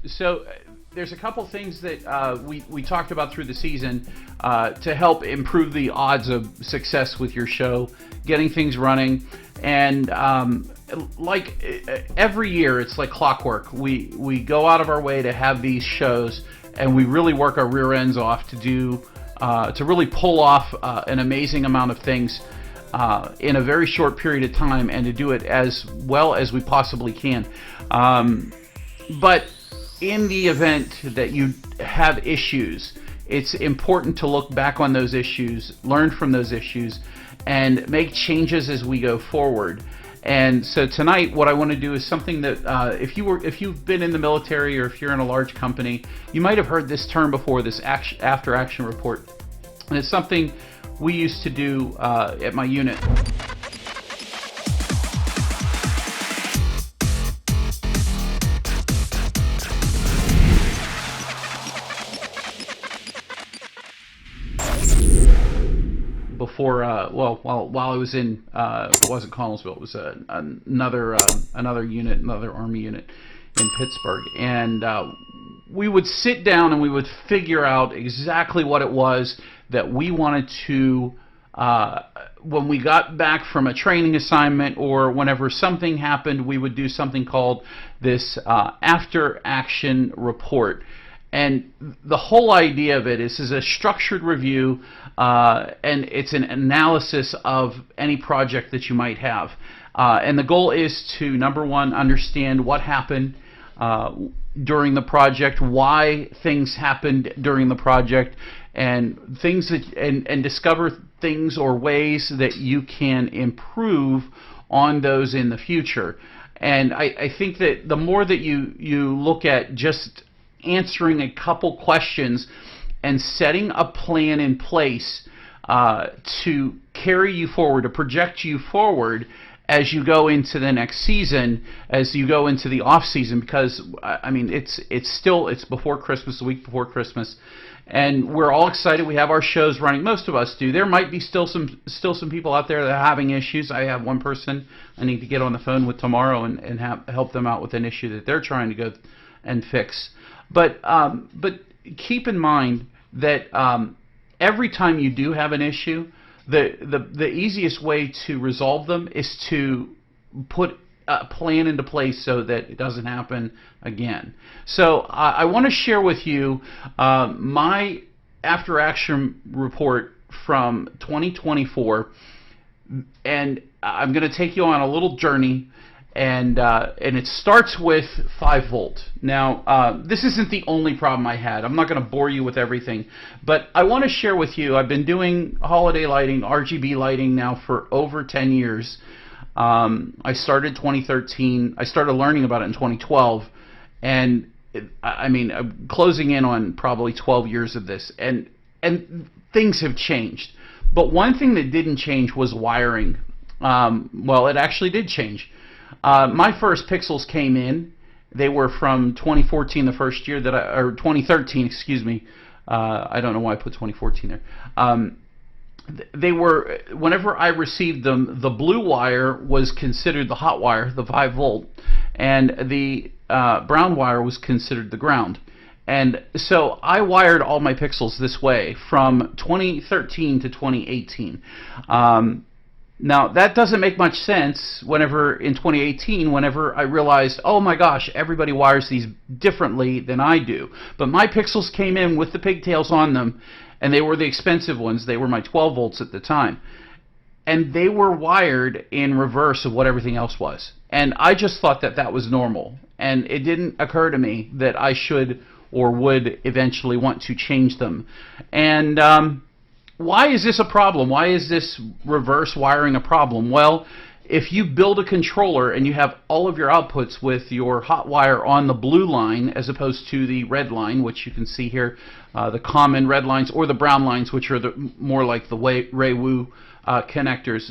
So there's a couple things that we talked about through the season to help improve the odds of success with your show, getting things running, and like every year, it's like clockwork. We go out of our way to have these shows, and we really work our rear ends off to do to really pull off an amazing amount of things in a very short period of time, and to do it as well as we possibly can. But in the event that you have issues, it's important to look back on those issues, learn from those issues, and make changes as we go forward. And so tonight, what I want to do is something that if you've been in the military, or if you're in a large company, you might have heard this term before, this after action report. And it's something we used to do at my unit. Before, while I was in, it wasn't Connellsville, it was another unit, another Army unit in Pittsburgh, and we would sit down and we would figure out exactly what it was that we wanted to, when we got back from a training assignment or whenever something happened, we would do something called this after action report. And the whole idea of it is a structured review, and it's an analysis of any project that you might have. And the goal is to, number one, understand what happened during the project, why things happened during the project, and things that, and discover things or ways that you can improve on those in the future. And I think that the more that you look at just answering a couple questions and setting a plan in place to carry you forward, to project you forward as you go into the next season, as you go into the off season, because I mean it's before Christmas, the week before Christmas, and we're all excited. We have our shows running. Most of us do. There might be still some people out there that are having issues. I have one person I need to get on the phone with tomorrow and help them out with an issue that they're trying to go and fix. But keep in mind that every time you do have an issue, the easiest way to resolve them is to put a plan into place so that it doesn't happen again. So I want to share with you my after action report from 2024, and I'm going to take you on a little journey. And it starts with 5 volt. Now, this isn't the only problem I had. I'm not going to bore you with everything, but I want to share with you, I've been doing holiday lighting, RGB lighting now for over 10 years. I started 2013. I started learning about it in 2012, and I'm closing in on probably 12 years of this, and things have changed. But one thing that didn't change was wiring. Well, it actually did change. My first pixels came in. They were from 2014, the first year that or 2013, excuse me. I don't know why I put 2014 there. They were, whenever I received them, the blue wire was considered the hot wire, the 5 volt, and the brown wire was considered the ground. And so I wired all my pixels this way from 2013 to 2018. Now, that doesn't make much sense whenever, in 2018, whenever I realized, oh my gosh, everybody wires these differently than I do. But my pixels came in with the pigtails on them, and they were the expensive ones. They were my 12 volts at the time. And they were wired in reverse of what everything else was. And I just thought that that was normal. And it didn't occur to me that I should or would eventually want to change them. And why is this a problem? Why is this reverse wiring a problem? Well, if you build a controller and you have all of your outputs with your hot wire on the blue line as opposed to the red line, which you can see here, the common red lines, or the brown lines, which are more like the Raywu connectors,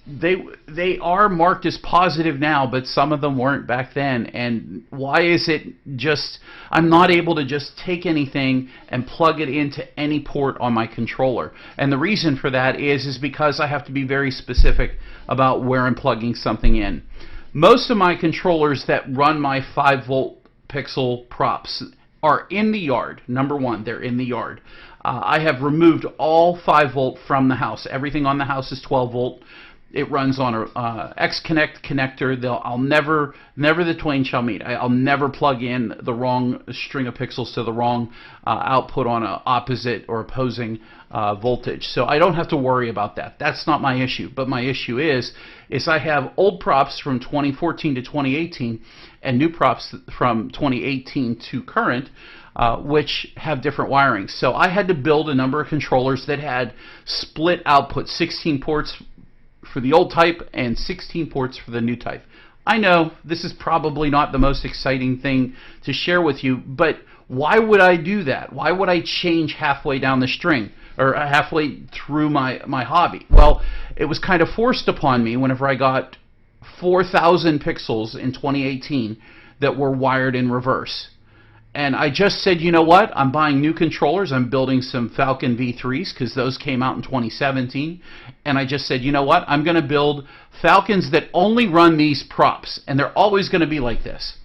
they are marked as positive now, but some of them weren't back then. And why is it just, I'm not able to just take anything and plug it into any port on my controller? And the reason for that is because I have to be very specific about where I'm plugging something in. Most of my controllers that run my 5 volt pixel props are in the yard. Number one, they're in the yard. I have removed all 5 volt from the house. Everything on the house is 12 volt. It runs on a X-Connect connector. I'll never the twain shall meet. I'll never plug in the wrong string of pixels to the wrong output on an opposite or opposing voltage. So I don't have to worry about that. That's not my issue. But my issue is I have old props from 2014 to 2018 and new props from 2018 to current, which have different wiring. So I had to build a number of controllers that had split output, 16 ports for the old type and 16 ports for the new type. I know this is probably not the most exciting thing to share with you, but why would I do that? Why would I change halfway down the string or halfway through my hobby? Well, it was kind of forced upon me whenever I got 4,000 pixels in 2018 that were wired in reverse. And I just said, you know what? I'm buying new controllers. I'm building some Falcon V3s because those came out in 2017. And I just said, you know what? I'm going to build Falcons that only run these props. And they're always going to be like this.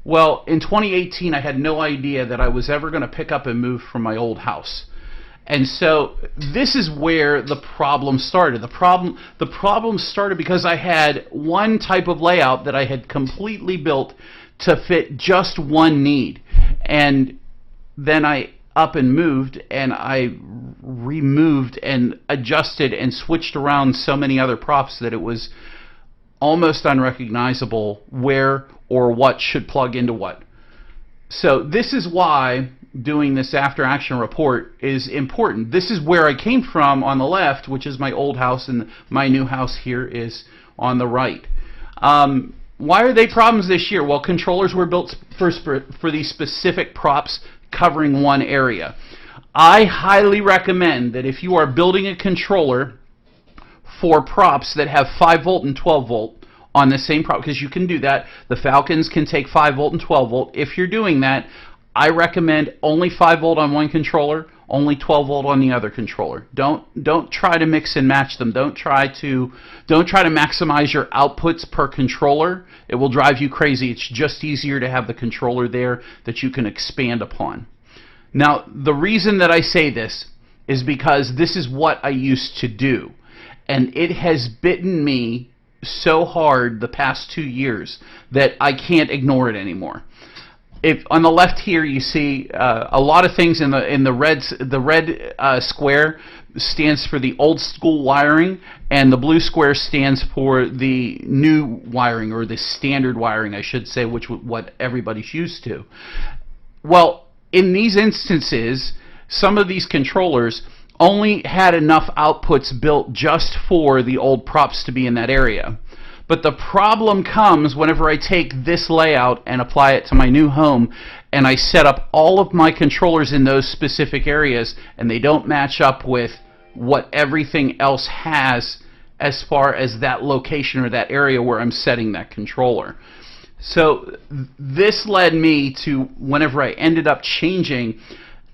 Well, in 2018, I had no idea that I was ever going to pick up and move from my old house. And so this is where the problem started. The problem started because I had one type of layout that I had completely built to fit just one need, and then I up and moved, and I removed and adjusted and switched around so many other props that it was almost unrecognizable where or what should plug into what. So this is why doing this after action report is important. This is where I came from on the left, which is my old house, and my new house here is on the right. Why are they problems this year? Well, controllers were built for these specific props covering one area. I highly recommend that if you are building a controller for props that have 5 volt and 12 volt on the same prop, because you can do that. The Falcons can take 5 volt and 12 volt. If you're doing that, I recommend only 5 volt on one controller, only 12 volt on the other controller. Don't try to mix and match them. Don't try to maximize your outputs per controller. It will drive you crazy. It's just easier to have the controller there that you can expand upon. Now, the reason that I say this is because this is what I used to do, and it has bitten me so hard the past 2 years that I can't ignore it anymore. If on the left here you see a lot of things in the red square stands for the old school wiring, and the blue square stands for the new wiring, or the standard wiring, I should say, which what everybody's used to. Well, in these instances, some of these controllers only had enough outputs built just for the old props to be in that area. But the problem comes whenever I take this layout and apply it to my new home, and I set up all of my controllers in those specific areas, and they don't match up with what everything else has as far as that location or that area where I'm setting that controller. So this led me to, whenever I ended up changing,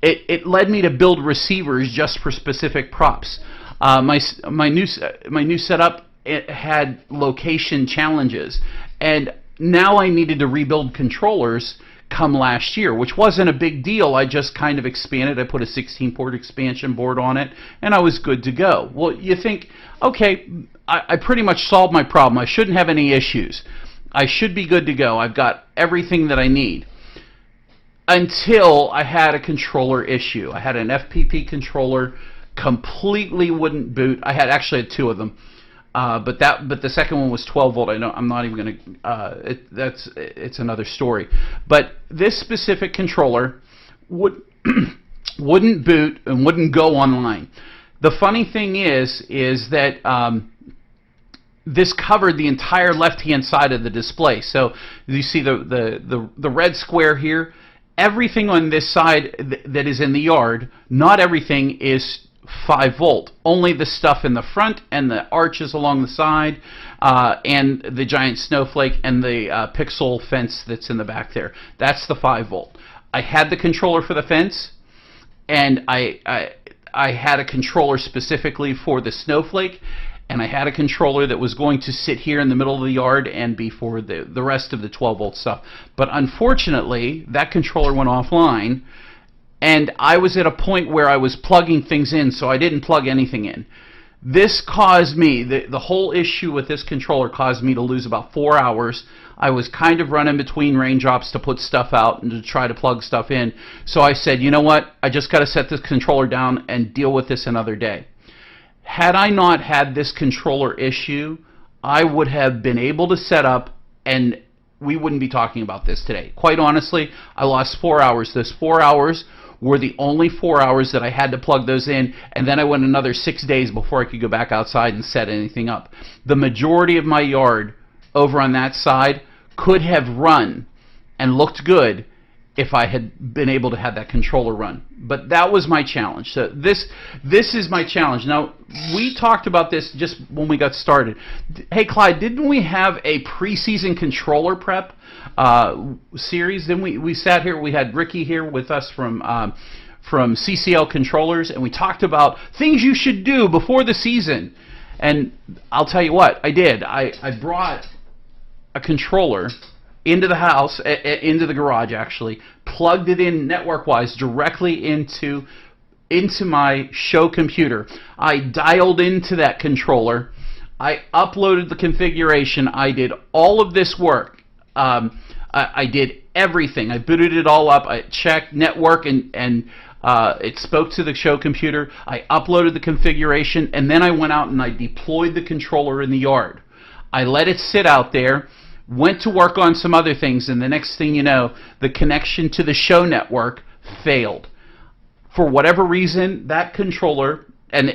it led me to build receivers just for specific props. My new setup, it had location challenges, and now I needed to rebuild controllers come last year, which wasn't a big deal. I just kind of expanded. I put a 16-port expansion board on it, and I was good to go. Well, you think, okay, I pretty much solved my problem. I shouldn't have any issues. I should be good to go. I've got everything that I need. Until I had a controller issue. I had an FPP controller, completely wouldn't boot. I actually had 2 of them. But the second one was 12 volt. I'm not even going to. It's another story. But this specific controller wouldn't boot and wouldn't go online. The funny thing is that this covered the entire left-hand side of the display. So you see the red square here. Everything on this side that is in the yard, not everything is 5 volt. Only the stuff in the front and the arches along the side, and the giant snowflake and the pixel fence that's in the back there. That's the 5 volt. I had the controller for the fence, and I had a controller specifically for the snowflake, and I had a controller that was going to sit here in the middle of the yard and be for the rest of the 12-volt stuff. But unfortunately, that controller went offline, and I was at a point where I was plugging things in, so I didn't plug anything in. This caused me, the whole issue with this controller caused me to lose about 4 hours. I was kind of running between raindrops to put stuff out and to try to plug stuff in. So I said, you know what, I just got to set this controller down and deal with this another day. Had I not had this controller issue, I would have been able to set up, and we wouldn't be talking about this today. Quite honestly, I lost 4 hours. Those 4 hours were the only 4 hours that I had to plug those in, and then I went another 6 days before I could go back outside and set anything up. The majority of my yard over on that side could have run and looked good if I had been able to have that controller run. But that was my challenge. So this is my challenge. Now, we talked about this just when we got started. Hey, Clyde, didn't we have a preseason controller prep series? Then we sat here, we had Ricky here with us from CCL Controllers, and we talked about things you should do before the season. And I'll tell you what, I did. I brought a controller into the house, into the garage actually, plugged it in network-wise directly into my show computer. I dialed into that controller. I uploaded the configuration. I did all of this work. I did everything. I booted it all up. I checked network and it spoke to the show computer. I uploaded the configuration, and then I went out and I deployed the controller in the yard. I let it sit out there, went to work on some other things, and the next thing you know, the connection to the show network failed. For whatever reason, that controller, and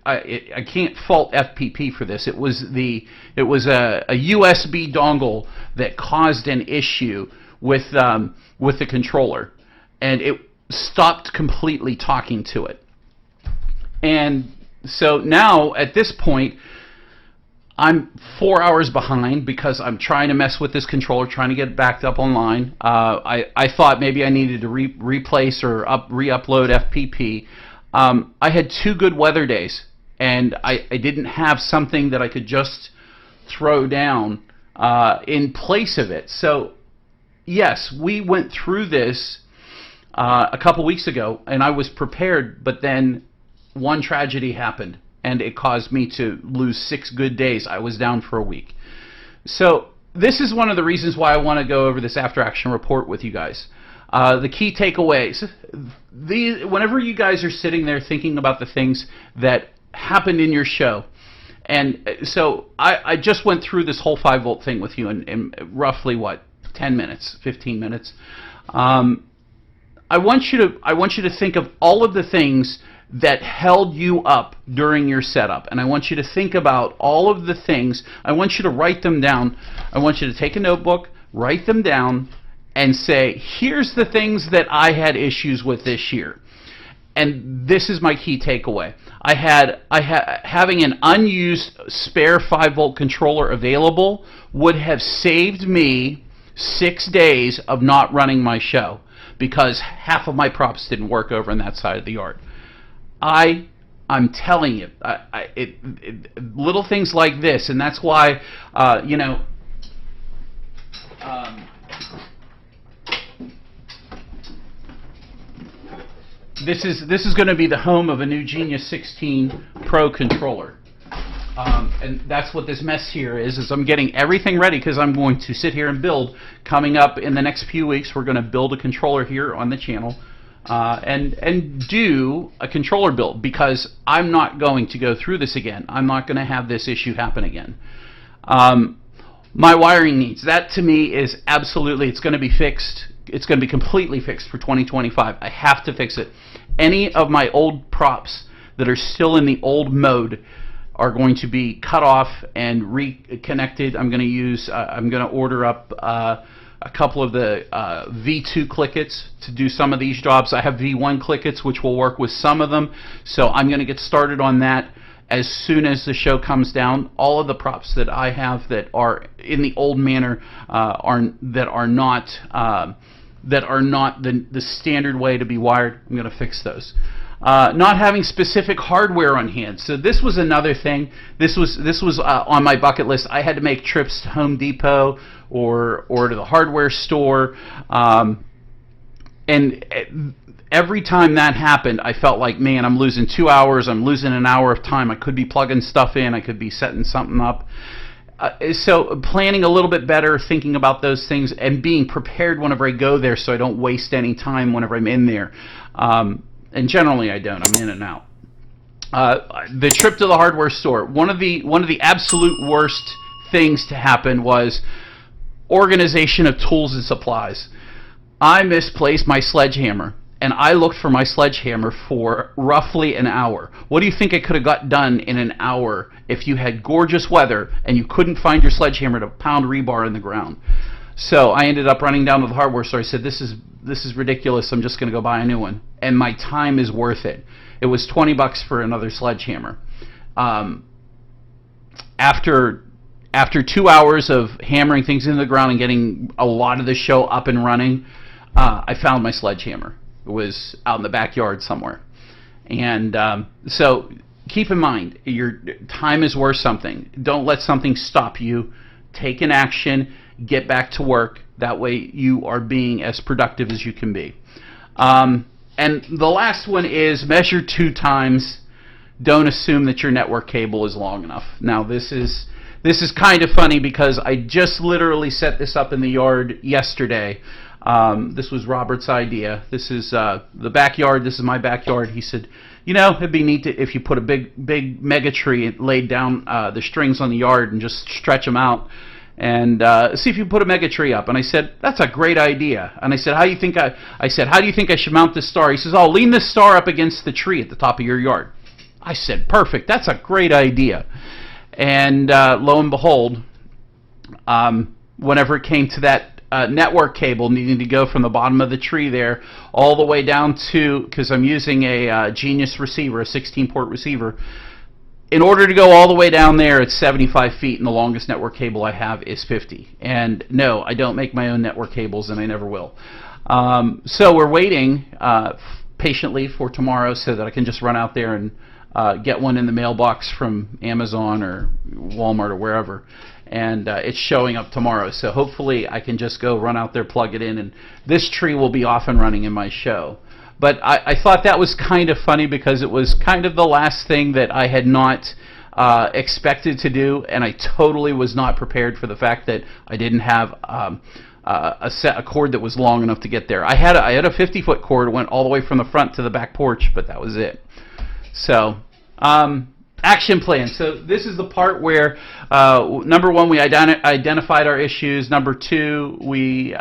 I can't fault FPP for this. It was a USB dongle that caused an issue with the controller, and it stopped completely talking to it. And so now at this point, I'm 4 hours behind because I'm trying to mess with this controller, trying to get it backed up online. I thought maybe I needed to replace or re-upload FPP. I had 2 good weather days, and I didn't have something that I could just throw down in place of it. So, yes, we went through this a couple weeks ago, and I was prepared, but then one tragedy happened, and it caused me to lose 6 good days. I was down for a week. So this is one of the reasons why I want to go over this after-action report with you guys. The key takeaways. Whenever you guys are sitting there thinking about the things that happened in your show, and so I just went through this whole 5-volt thing with you in roughly, 10 minutes, 15 minutes. I want you to think of all of the things that held you up during your setup, and I want you to think about all of the things. I want you to write them down. I want you to take a notebook, write them down, and say, here's the things that I had issues with this year. And this is my key takeaway. Having an unused spare 5-volt controller available would have saved me 6 days of not running my show, because half of my props didn't work over on that side of the yard. I'm telling you, little things like this, and that's why, this is going to be the home of a new Genius 16 Pro controller. And that's what this mess here is I'm getting everything ready, because I'm going to sit here and build. Coming up in the next few weeks, we're going to build a controller here on the channel. And do a controller build, because I'm not going to go through this again. I'm not going to have this issue happen again. My wiring needs, that to me is absolutely, it's going to be fixed. It's going to be completely fixed for 2025. I have to fix it. Any of my old props that are still in the old mode are going to be cut off and reconnected. I'm going to order up a couple of the V2 clickets to do some of these jobs. I have V1 clickets, which will work with some of them, so I'm going to get started on that as soon as the show comes down. All of the props that I have that are in the old manner that are not the standard way to be wired, I'm going to fix those. not having specific hardware on hand. So this was another thing. This was on my bucket list. I had to make trips to Home Depot or to the hardware store, and every time that happened, I felt like, man, I'm losing 2 hours. I'm losing an hour of time. I could be plugging stuff in. I could be setting something up. So planning a little bit better, thinking about those things, and being prepared whenever I go there, so I don't waste any time whenever I'm in there. And generally, I don't. I'm in and out. The trip to the hardware store. One of the absolute worst things to happen was organization of tools and supplies. I misplaced my sledgehammer, and I looked for my sledgehammer for roughly an hour. What do you think I could have got done in an hour if you had gorgeous weather and you couldn't find your sledgehammer to pound rebar in the ground? So I ended up running down to the hardware store. I said, this is ridiculous. I'm just going to go buy a new one, and my time is worth it. It was $20 for another sledgehammer. After 2 hours of hammering things into the ground and getting a lot of the show up and running, I found my sledgehammer. It was out in the backyard somewhere. And so keep in mind, your time is worth something. Don't let something stop you. Take an action. Get back to work. That way you are being as productive as you can be. And the last one is measure 2 times. Don't assume that your network cable is long enough. Now this is kind of funny because I just literally set this up in the yard yesterday. This was Robert's idea. This is the backyard. This is my backyard. He said, you know, it'd be neat if you put a big mega tree and laid down the strings on the yard and just stretch them out and see if you put a mega tree up. And I said, that's a great idea. And I said, how do you think I should mount this star? He says, oh, lean this star up against the tree at the top of your yard. I said, perfect. That's a great idea. And lo and behold, whenever it came to that network cable needing to go from the bottom of the tree there all the way down to, because I'm using a Genius receiver, a 16-port receiver, in order to go all the way down there, it's 75 feet, and the longest network cable I have is 50. And no, I don't make my own network cables, and I never will. So we're waiting patiently for tomorrow so that I can just run out there and get one in the mailbox from Amazon or Walmart or wherever. And it's showing up tomorrow. So hopefully I can just go run out there, plug it in, and this tree will be off and running in my show. But I thought that was kind of funny because it was kind of the last thing that I had not expected to do, and I totally was not prepared for the fact that I didn't have a cord that was long enough to get there. I had a 50-foot cord that went all the way from the front to the back porch, but that was it. So action plan. So this is the part where number one, we identified our issues. Number two, we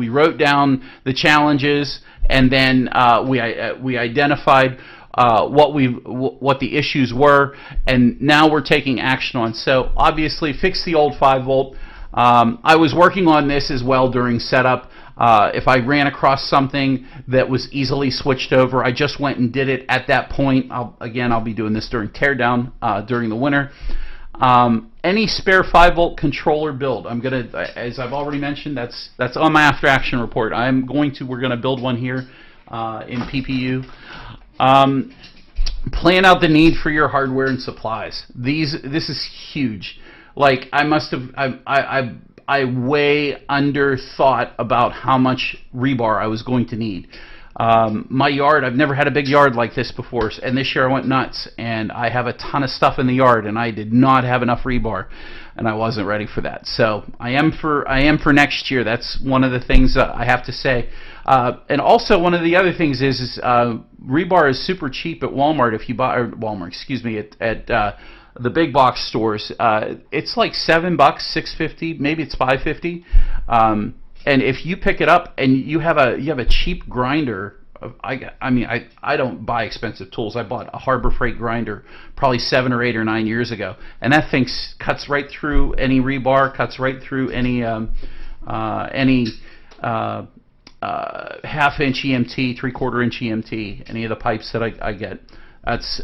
wrote down the challenges, and then we identified what the issues were, and now we're taking action on. So obviously, fix the old 5-volt. I was working on this as well during setup. If I ran across something that was easily switched over, I just went and did it at that point. I'll be doing this during teardown during the winter. Any spare 5-volt controller build, I'm gonna, as I've already mentioned, that's on my after action report. We're gonna build one here in PPU. Plan out the need for your hardware and supplies. This is huge. Like I way under thought about how much rebar I was going to need. My yard, I've never had a big yard like this before, and this year I went nuts, and I have a ton of stuff in the yard, and I did not have enough rebar, and I wasn't ready for that. So I am for next year. That's one of the things I have to say. And also one of the other things is rebar is super cheap at Walmart. If you buy, or Walmart, excuse me, at the big box stores, it's like $7, $6.50, maybe it's $5.50. And if you pick it up and you have a cheap grinder, I don't buy expensive tools. I bought a Harbor Freight grinder probably 7 or 8 or 9 years ago, and that thing cuts right through any rebar, cuts right through any half-inch EMT, 3/4-inch EMT, any of the pipes that I get. That's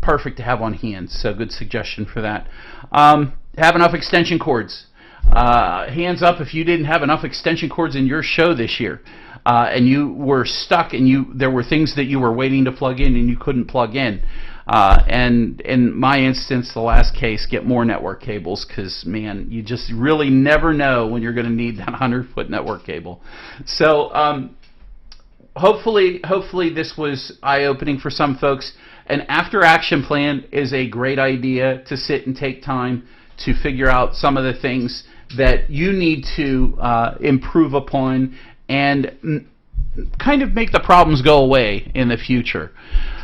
perfect to have on hand. So good suggestion for that. Have enough extension cords. Hands up if you didn't have enough extension cords in your show this year. and you were stuck, and there were things that you were waiting to plug in and you couldn't plug in. And in my instance, the last case, get more network cables, because, man, you just really never know when you're going to need that 100-foot network cable. So hopefully this was eye-opening for some folks. An after-action plan is a great idea to sit and take time to figure out some of the things that you need to improve upon and kind of make the problems go away in the future.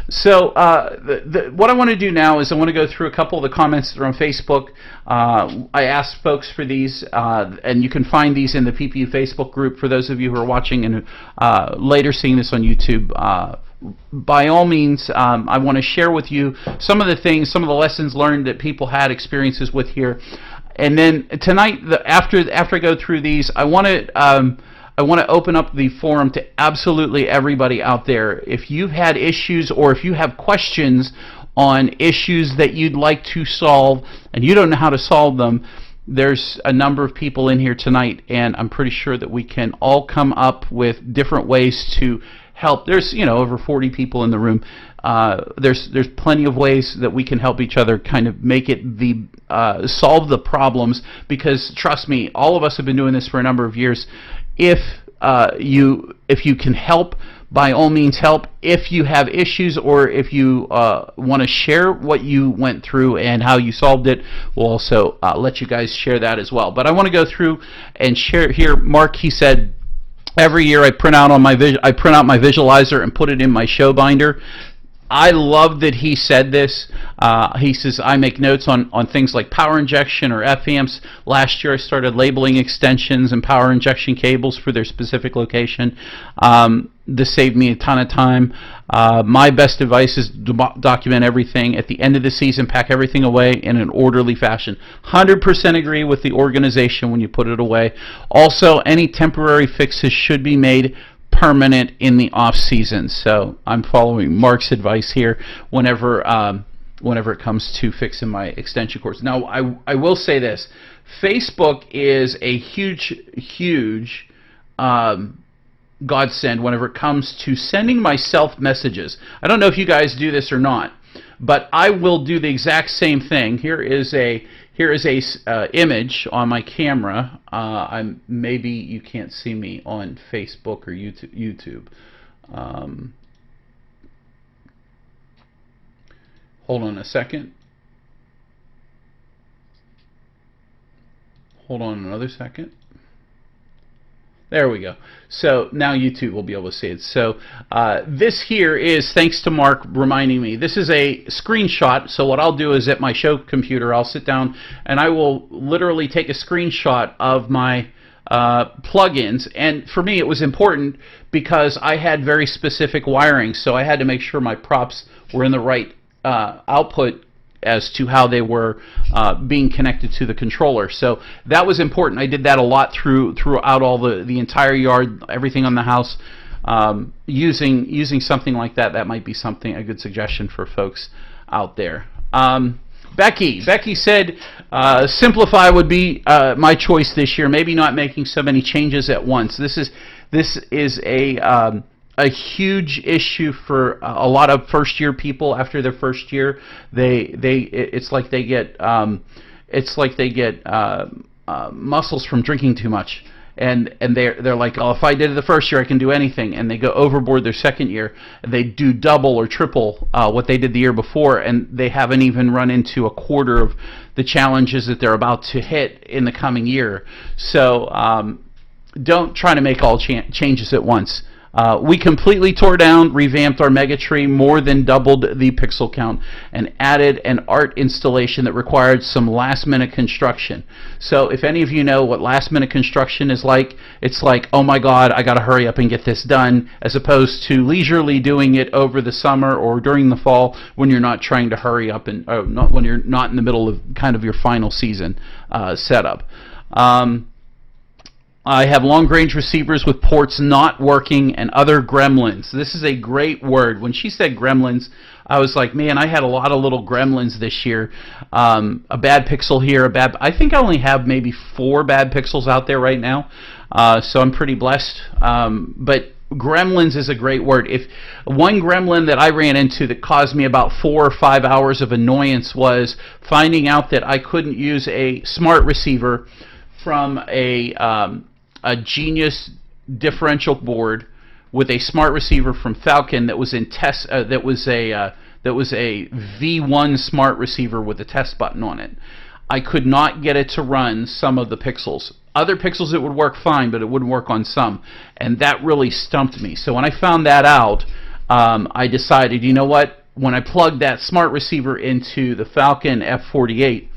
So what I want to do now is I want to go through a couple of the comments that are on Facebook. I asked folks for these, and you can find these in the PPD Facebook group for those of you who are watching and later seeing this on YouTube. By all means, I want to share with you some of the things, some of the lessons learned that people had experiences with here. And then tonight, after I go through these, I want to open up the forum to absolutely everybody out there. If you've had issues or if you have questions on issues that you'd like to solve and you don't know how to solve them, there's a number of people in here tonight, and I'm pretty sure that we can all come up with different ways to help. There's over 40 people in the room. There's plenty of ways that we can help each other kind of make it solve the problems, because trust me, all of us have been doing this for a number of years. If you can help, by all means help. If you have issues or if you want to share what you went through and how you solved it, we'll also let you guys share that as well. But I want to go through and share here. Mark, he said, every year I print out my visualizer and put it in my show binder. I love that he said this. He says, I make notes on things like power injection or FAMs. Last year I started labeling extensions and power injection cables for their specific location. This saved me a ton of time. My best advice is to document everything. At the end of the season, pack everything away in an orderly fashion. 100% agree with the organization when you put it away. Also, any temporary fixes should be made permanent in the off season. So I'm following Mark's advice here whenever it comes to fixing my extension cords. Now I will say this: Facebook is a huge godsend whenever it comes to sending myself messages. I don't know if you guys do this or not, but I will do the exact same thing. Here is a image on my camera. Maybe you can't see me on Facebook or YouTube. Hold on a second. Hold on another second. There we go. So now YouTube will be able to see it. So this here is, thanks to Mark reminding me, this is a screenshot. So what I'll do is at my show computer, I'll sit down and I will literally take a screenshot of my plugins. And for me it was important because I had very specific wiring. So I had to make sure my props were in the right output as to how they were being connected to the controller. So that was important. I did that a lot throughout all the entire yard, everything on the house. Using something like that, that might be a good suggestion for folks out there. Becky said simplify would be my choice this year. Maybe not making so many changes at once. This is a huge issue for a lot of first-year people. After their first year, it's like they get muscles from drinking too much, and they're like, oh, if I did it the first year, I can do anything, and they go overboard their second year, and they do double or triple what they did the year before, and they haven't even run into a quarter of the challenges that they're about to hit in the coming year. So don't try to make all changes at once. We completely tore down, revamped our mega tree, more than doubled the pixel count, and added an art installation that required some last-minute construction. So if any of you know what last-minute construction is like, it's like, oh my God, I got to hurry up and get this done, as opposed to leisurely doing it over the summer or during the fall when you're not trying to hurry up and when you're not in the middle of kind of your final season setup. I have long-range receivers with ports not working and other gremlins. This is a great word. When she said gremlins, I was like, man, I had a lot of little gremlins this year. A bad pixel here, I think I only have maybe 4 bad pixels out there right now. So I'm pretty blessed. But gremlins is a great word. If one gremlin that I ran into that caused me about 4 or 5 hours of annoyance was finding out that I couldn't use a smart receiver from a Genius differential board with a smart receiver from Falcon that was in test. That was a V1 smart receiver with a test button on it. I could not get it to run some of the pixels. Other pixels it would work fine, but it wouldn't work on some, and that really stumped me. So when I found that out, I decided, you know what? When I plugged that smart receiver into the Falcon F48,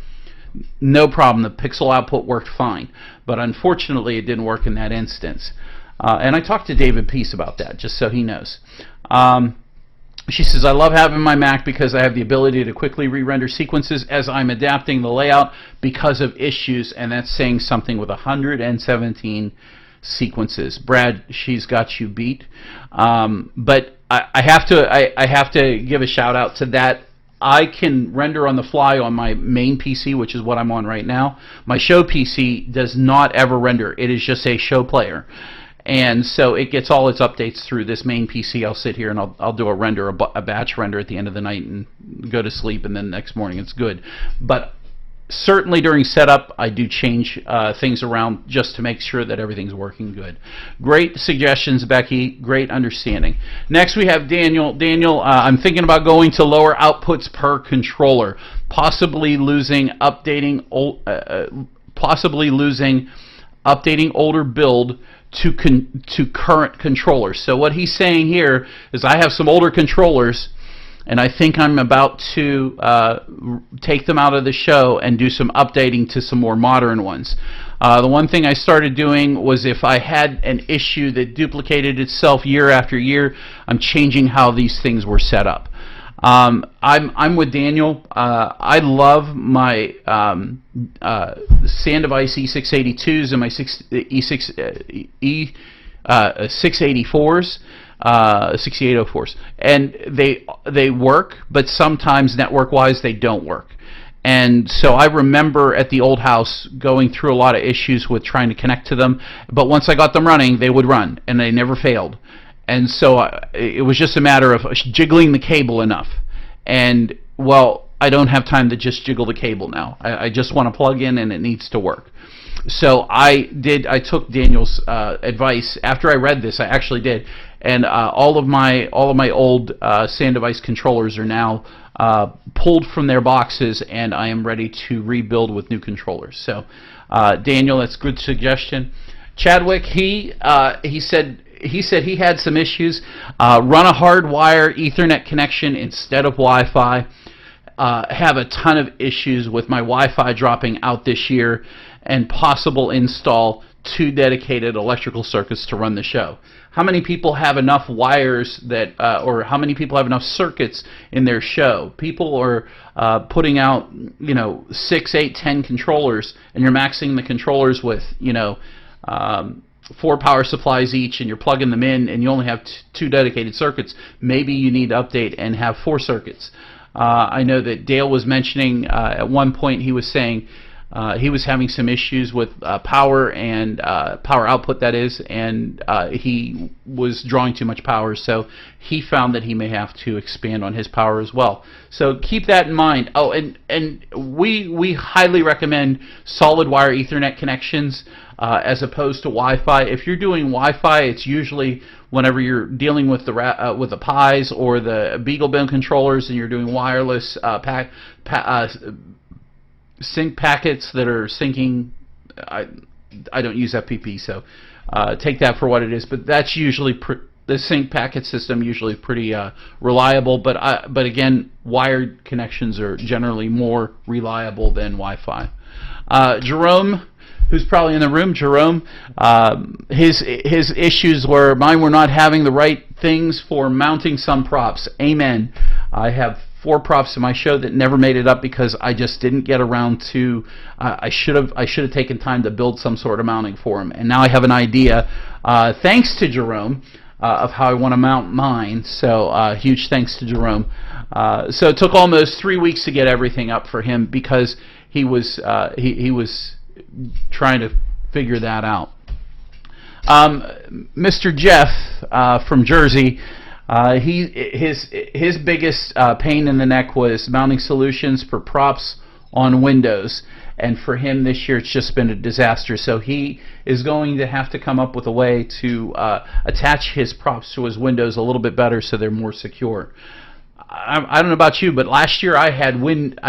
no problem, the pixel output worked fine, but unfortunately it didn't work in that instance. And I talked to David Peace about that, just so he knows. She says, I love having my Mac because I have the ability to quickly re-render sequences as I'm adapting the layout because of issues, and that's saying something with 117 sequences. Brad, she's got you beat. But I have to give a shout out to that. I can render on the fly on my main PC, which is what I'm on right now. My show PC does not ever render. It is just a show player. And so it gets all its updates through this main PC. I'll sit here and I'll do a render, a batch render at the end of the night and go to sleep, and then the next morning it's good. But certainly during setup, I do change things around just to make sure that everything's working good. Great suggestions, Becky. Great understanding. Next we have Daniel. Daniel, I'm thinking about going to lower outputs per controller, possibly losing updating older build to current controllers. So what he's saying here is I have some older controllers, and I think I'm about to take them out of the show and do some updating to some more modern ones. The one thing I started doing was if I had an issue that duplicated itself year after year, I'm changing how these things were set up. I'm with Daniel. I love my SanDevice E682s and my E684s. 6804s, and they work, but sometimes network-wise they don't work. And so I remember at the old house going through a lot of issues with trying to connect to them, but once I got them running, they would run, and they never failed. And so it was just a matter of jiggling the cable enough. And, well, I don't have time to just jiggle the cable now. I just want to plug in, and it needs to work. So I took Daniel's advice. After I read this, I actually did. And all of my old SanDevice controllers are now pulled from their boxes, and I am ready to rebuild with new controllers. So, Daniel, that's a good suggestion. Chadwick, he said he had some issues. Run a hardwire Ethernet connection instead of Wi-Fi. Have a ton of issues with my Wi-Fi dropping out this year, and possible install 2 dedicated electrical circuits to run the show. How many people have enough wires that, or how many people have enough circuits in their show? People are putting out, 6, 8, 10 controllers, and you're maxing the controllers with, 4 power supplies each, and you're plugging them in, and you only have 2 dedicated circuits. Maybe you need to update and have 4 circuits. I know that Dale was mentioning at one point, he was saying he was having some issues with power and power output, that is, and he was drawing too much power, so he found that he may have to expand on his power as well. So keep that in mind. Oh, and we highly recommend solid wire Ethernet connections as opposed to Wi-Fi. If you're doing Wi-Fi, it's usually whenever you're dealing with the Pis or the BeagleBone controllers, and you're doing wireless sync packets that are syncing. I don't use FPP, so take that for what it is. But that's usually the sync packet system usually pretty reliable. But again, wired connections are generally more reliable than Wi-Fi. Jerome, who's probably in the room, Jerome, his issues mine were not having the right things for mounting some props. Amen. I have 4 props in my show that never made it up because I just didn't get around to. I should have taken time to build some sort of mounting for them, and now I have an idea, thanks to Jerome, of how I want to mount mine. So huge thanks to Jerome. So it took almost 3 weeks to get everything up for him because he was trying to figure that out. Mr. Jeff from Jersey, his biggest pain in the neck was mounting solutions for props on windows, and for him this year it's just been a disaster. So he is going to have to come up with a way to attach his props to his windows a little bit better so they're more secure. I don't know about you, but last year I had wind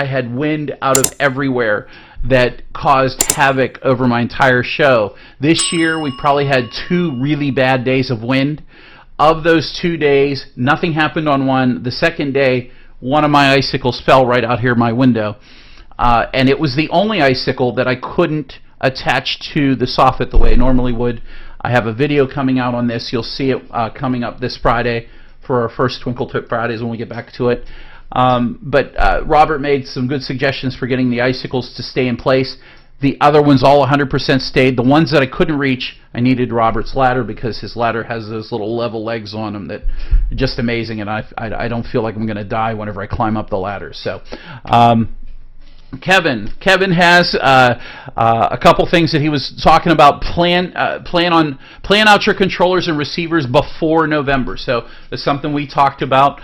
out of everywhere that caused havoc over my entire show. This year we probably had 2 really bad days of wind. Of those 2 days, nothing happened on one. The second day, one of my icicles fell right out here my window. And it was the only icicle that I couldn't attach to the soffit the way I normally would. I have a video coming out on this. You'll see it coming up this Friday for our first Twinkle Tip Fridays when we get back to it. But Robert made some good suggestions for getting the icicles to stay in place. The other ones all 100% stayed. The ones that I couldn't reach, I needed Robert's ladder because his ladder has those little level legs on them that are just amazing, and I don't feel like I'm going to die whenever I climb up the ladder. So Kevin has a couple things that he was talking about. Plan out your controllers and receivers before November. So that's something we talked about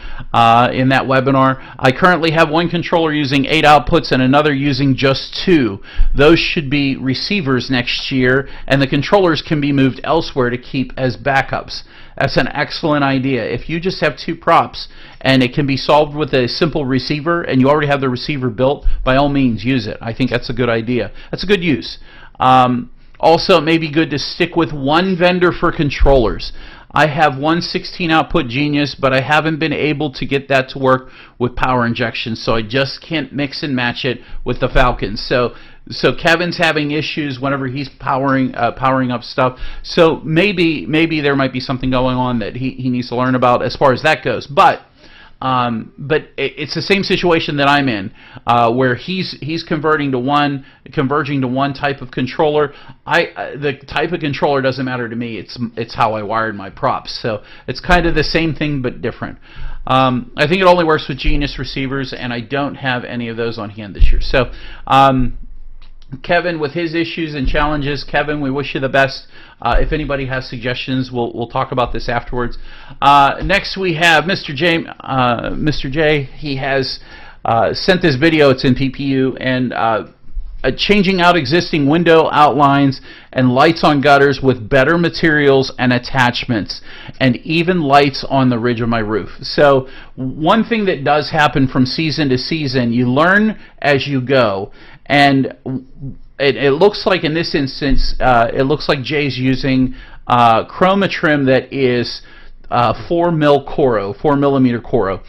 in that webinar. I currently have one controller using 8 outputs and another using just 2. Those should be receivers next year, and the controllers can be moved elsewhere to keep as backups. That's an excellent idea. If you just have 2 props and it can be solved with a simple receiver and you already have the receiver built, by all means use it. I think that's a good idea. That's a good use. Also, it may be good to stick with one vendor for controllers. I have one 16 output Genius, but I haven't been able to get that to work with power injection, so I just can't mix and match it with the Falcon. So Kevin's having issues whenever he's powering up stuff. So maybe there might be something going on that he needs to learn about as far as that goes. But it's the same situation that I'm in, where he's converging to one type of controller. The type of controller doesn't matter to me. It's how I wired my props. So it's kind of the same thing but different. I think it only works with Genius receivers, and I don't have any of those on hand this year. So Kevin, with his issues and challenges, Kevin, we wish you the best. If anybody has suggestions, we'll talk about this afterwards. Next we have Mr. J. Mr. J. He has sent this video. It's in PPU, and changing out existing window outlines and lights on gutters with better materials and attachments, and even lights on the ridge of my roof. So one thing that does happen from season to season, you learn as you go. And it looks like in this instance, it looks like Jay's using chroma trim that is 4 millimeter Coro.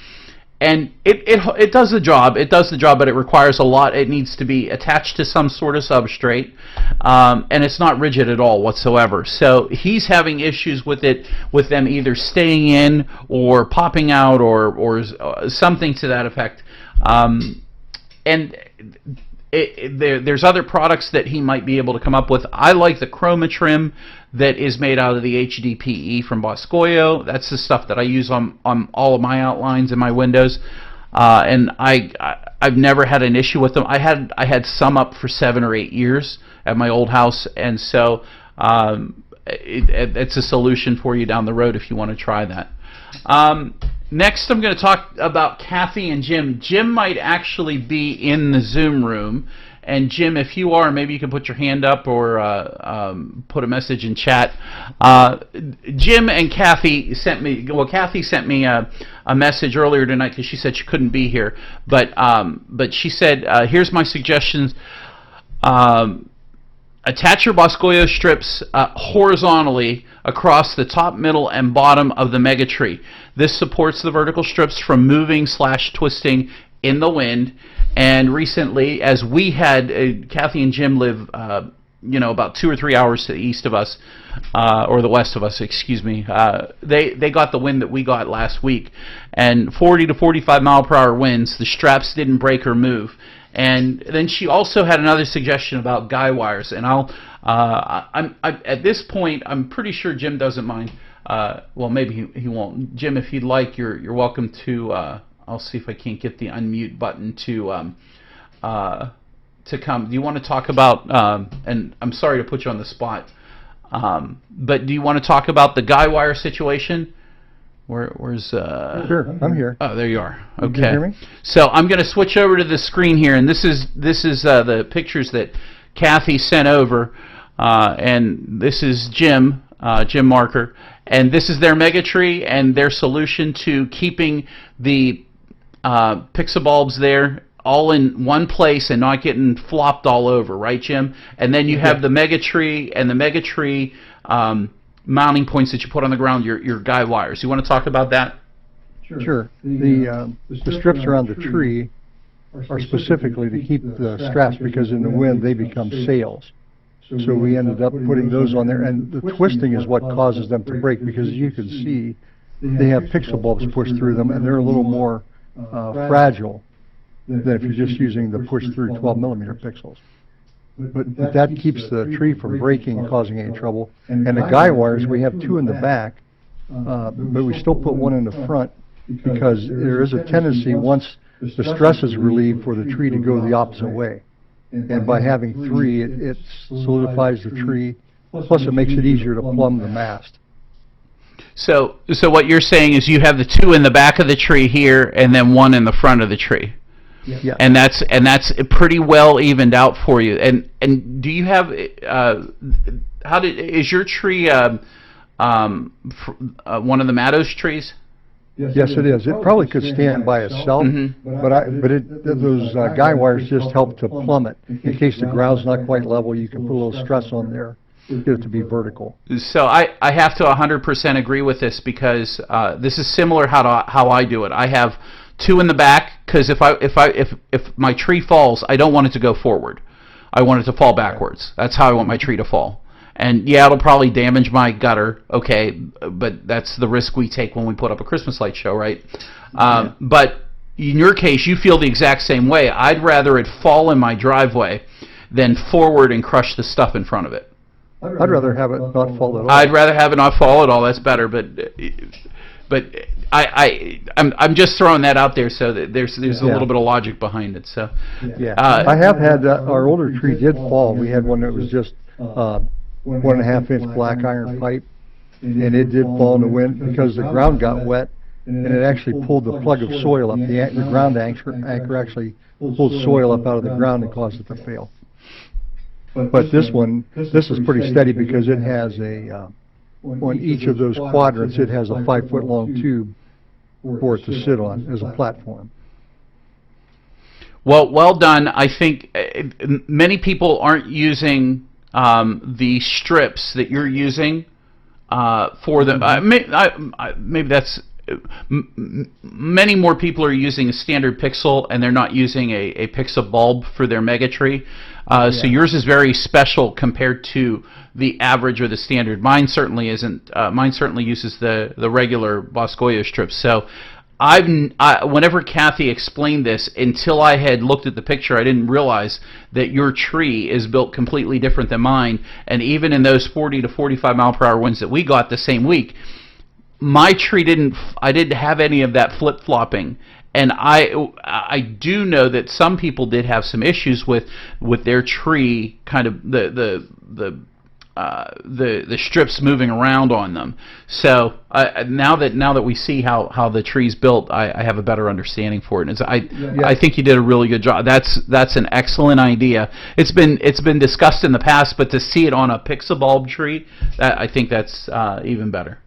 And it does the job. It does the job, but it requires a lot. It needs to be attached to some sort of substrate, and it's not rigid at all whatsoever. So he's having issues with them either staying in or popping out or something to that effect. And there's other products that he might be able to come up with. I like the chroma trim that is made out of the HDPE from Boscoyo. That's the stuff that I use on all of my outlines in my windows, and I've never had an issue with them. I had some up for 7 or 8 years at my old house, and so it's a solution for you down the road if you want to try that. Next, I'm going to talk about Kathy and Jim. Jim might actually be in the Zoom room. And Jim, if you are, maybe you can put your hand up or put a message in chat. Jim and Kathy sent me, Kathy sent me a message earlier tonight because she said she couldn't be here. But she said, here's my suggestions. Attach your Boscoyo strips horizontally across the top, middle, and bottom of the mega tree. This supports the vertical strips from moving / twisting in the wind. And recently, as we had, Kathy and Jim live about 2 or 3 hours to the east of us, or the west of us, excuse me. They got the wind that we got last week, and 40 to 45 mile per hour winds. The straps didn't break or move. And then she also had another suggestion about guy wires, and I'm at this point, I'm pretty sure Jim doesn't mind. Well, maybe he won't. Jim, if you'd like, you're welcome to. I'll see if I can't get the unmute button to come. Do you want to talk about? And I'm sorry to put you on the spot, but do you want to talk about the guy wire situation? Where's Sure, I'm here. Oh, there you are. Okay. Can you hear me? So I'm going to switch over to the screen here, and this is the pictures that Kathy sent over, and this is Jim Marker, and this is their Megatree and their solution to keeping the Pixabulbs there all in one place and not getting flopped all over, right, Jim? And then you have the Megatree and the Megatree mounting points that you put on the ground, your guy wires. You want to talk about that? Sure. The strips around the tree are specifically to keep the straps, because in the wind they become sails. So we ended up putting those on there, and the twisting is what causes them to break, because as you can see, they have pixel bulbs pushed through them, and they're a little more fragile than if you're just using the push-through 12mm pixels. But that keeps the tree from breaking and causing any trouble. And the guy wires, we have 2 in the back, but we still put 1 in the front, because there is a tendency, once the stress is relieved, for the tree to go the opposite way. And by having 3, it solidifies the tree, plus it makes it easier to plumb the mast. So what you're saying is you have the 2 in the back of the tree here, and then 1 in the front of the tree. Yeah. And that's pretty well evened out for you. And do you have is your tree one of the Matos trees? Yes, it is. It probably could stand by itself, but those guy wires just help to plumb it. In case the ground's not quite level, you can put a little stress on there, get it to be vertical. So I have to 100% agree with this, because this is similar how I do it. I have 2 in the back, because if my tree falls, I don't want it to go forward. I want it to fall backwards. That's how I want my tree to fall. And yeah, it'll probably damage my gutter, okay, but that's the risk we take when we put up a Christmas light show, right? But in your case, you feel the exact same way. I'd rather it fall in my driveway than forward and crush the stuff in front of it. I'd rather have it not fall at all. I'd rather have it not fall at all. That's better, but I'm just throwing that out there, so that there's a little bit of logic behind it. So yeah, I have had our older tree did fall. We had one that was just 1.5-inch black iron pipe, and it did fall in the wind because the ground got wet, and it actually pulled the plug of soil up. The ground anchor actually pulled soil up out of the ground and caused it to fail. But this is pretty steady, because it has on each of those quadrants, it has a 5-foot long tube for it to sit on as a platform. Well done. I think many people aren't using the strips that you're using for them. Maybe that's many more people are using a standard pixel, and they're not using a pixel bulb for their Megatree. So yours is very special compared to the average or the standard. Mine certainly isn't. Mine certainly uses the regular Boscoyo strips. So whenever Kathy explained this, until I had looked at the picture, I didn't realize that your tree is built completely different than mine. And even in those 40 to 45 mile per hour winds that we got the same week, my tree I didn't have any of that flip-flopping. And I do know that some people did have some issues with their tree, kind of the strips moving around on them. So now that we see how the tree's built, I have a better understanding for it. And I think you did a really good job. That's an excellent idea. It's been discussed in the past, but to see it on a Pixabulb tree, I think that's even better.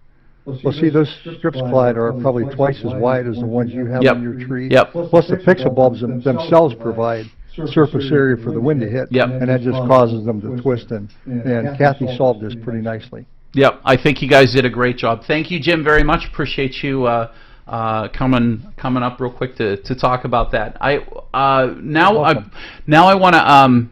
Well, see, those strips, Clyde, are probably twice as wide as the ones you have on your tree. Yep. Plus, the pixel bulbs themselves provide surface area for the wind to hit, yep. And that just causes them to twist. And Kathy solved this pretty nicely. Yep, I think you guys did a great job. Thank you, Jim, very much. Appreciate you coming up real quick to talk about that. Now I want to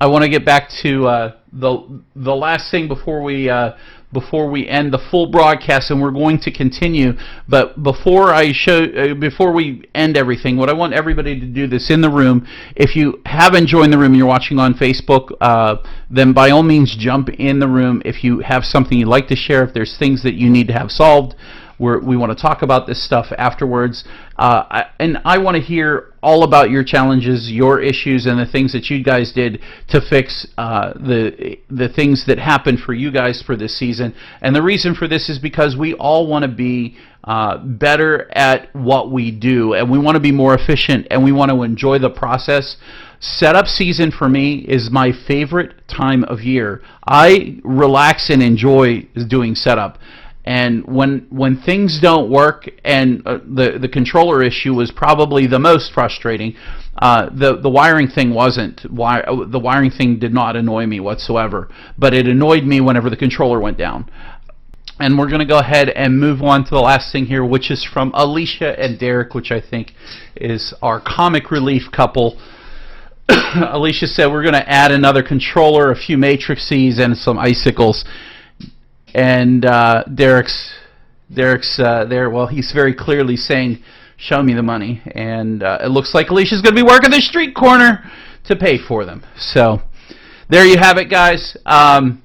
I want to get back to the last thing before we end the full broadcast, and we're going to continue. But before we end everything, what I want everybody to do this in the room. If you haven't joined the room and you're watching on Facebook, then by all means jump in the room. If you have something you'd like to share, if there's things that you need to have solved, we want to talk about this stuff afterwards. And I want to hear all about your challenges, your issues, and the things that you guys did to fix the things that happened for you guys for this season. And the reason for this is because we all want to be better at what we do, and we want to be more efficient, and we want to enjoy the process. Setup season for me is my favorite time of year. I relax and enjoy doing setup. And when things don't work, and the controller issue was probably the most frustrating. The wiring thing wasn't. The wiring thing did not annoy me whatsoever, but it annoyed me whenever the controller went down. And we're going to go ahead and move on to the last thing here, which is from Alicia and Derek, which I think is our comic relief couple. Alicia said, we're going to add another controller, a few matrices, and some icicles. And Derek's there. Well, he's very clearly saying, "Show me the money." And it looks like Alicia's going to be working the street corner to pay for them. So there you have it, guys. I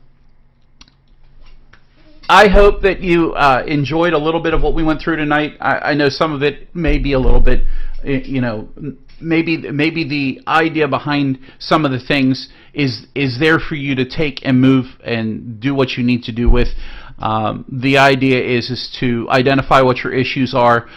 hope that you enjoyed a little bit of what we went through tonight. I know some of it may be a little bit, maybe the idea behind some of the things is there for you to take and move and do what you need to do with. The idea is to identify what your issues are,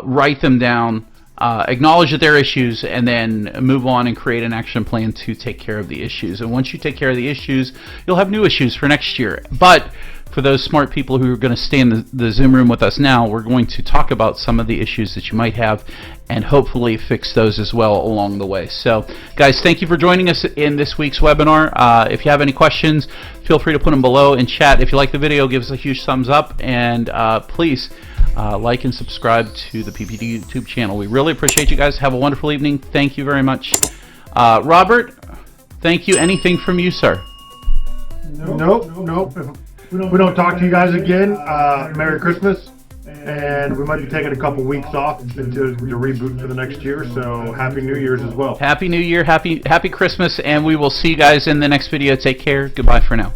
write them down, acknowledge that they're issues, and then move on and create an action plan to take care of the issues. And once you take care of the issues, you'll have new issues for next year. But for those smart people who are going to stay in the Zoom room with us now, we're going to talk about some of the issues that you might have and hopefully fix those as well along the way. So, guys, thank you for joining us in this week's webinar. If you have any questions, feel free to put them below in chat. If you like the video, give us a huge thumbs up, and please like and subscribe to the PPD YouTube channel. We really appreciate you guys. Have a wonderful evening. Thank you very much. Robert, thank you. Anything from you, sir? Nope. If we don't talk to you guys again, Merry Christmas, and we might be taking a couple weeks off to reboot for the next year, so Happy New Year's as well. Happy New Year, happy Christmas, and we will see you guys in the next video. Take care. Goodbye for now.